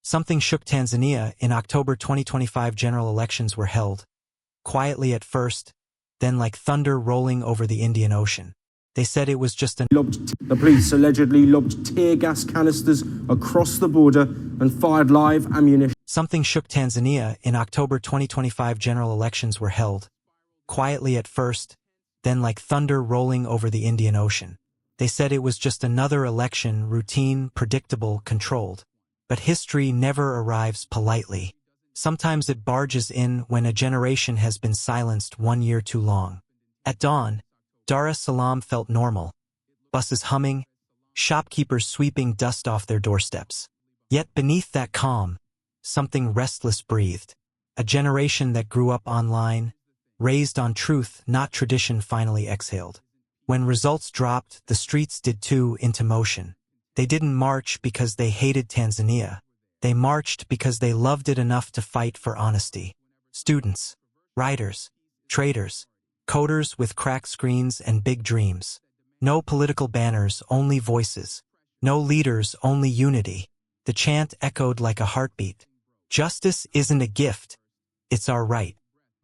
Something shook Tanzania. In October 2025, general elections were held. Quietly at first, then like thunder rolling over the Indian Ocean. They said it was just The police allegedly lobbed tear gas canisters across the border and fired live ammunition. Something shook Tanzania. In October 2025, general elections were held. Quietly at first, then like thunder rolling over the Indian Ocean. They said it was just another election, routine, predictable, controlled. But history never arrives politely. Sometimes it barges in when a generation has been silenced 1 year too long. At dawn, Dar es Salaam felt normal. Buses humming, shopkeepers sweeping dust off their doorsteps. Yet beneath that calm, something restless breathed. A generation that grew up online, raised on truth, not tradition, finally exhaled. When results dropped, the streets did too, into motion. They didn't march because they hated Tanzania. They marched because they loved it enough to fight for honesty. Students, writers, traders, coders with cracked screens and big dreams. No political banners, only voices. No leaders, only unity. The chant echoed like a heartbeat. Justice isn't a gift, it's our right.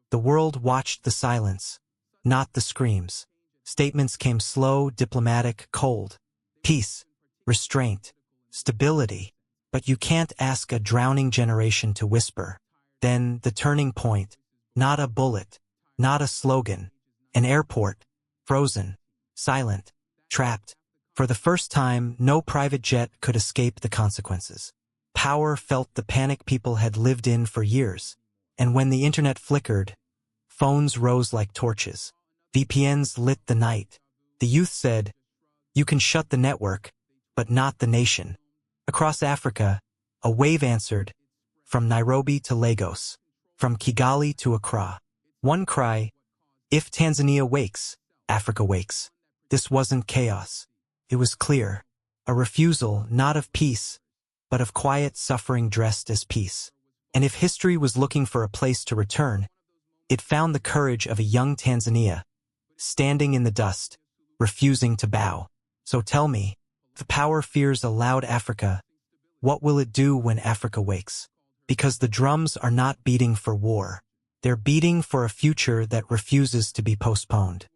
The world watched the silence, not the screams. Statements came slow, diplomatic, cold. Peace, restraint, stability. But you can't ask a drowning generation to whisper. Then the turning point, not a bullet, not a slogan. An airport, frozen, silent, trapped. For the first time, no private jet could escape the consequences. Power felt the panic people had lived in for years. And when the internet flickered, phones rose like torches. VPNs lit the night. The youth said, "You can shut the network, but not the nation." Across Africa, a wave answered, from Nairobi to Lagos, from Kigali to Accra. One cry, "If Tanzania wakes, Africa wakes." This wasn't chaos. It was clear. A refusal not of peace, but of quiet suffering dressed as peace. And if history was looking for a place to return, it found the courage of a young Tanzania, standing in the dust, refusing to bow. So tell me, the power fears a loud Africa. What will it do when Africa wakes? Because the drums are not beating for war. They're beating for a future that refuses to be postponed.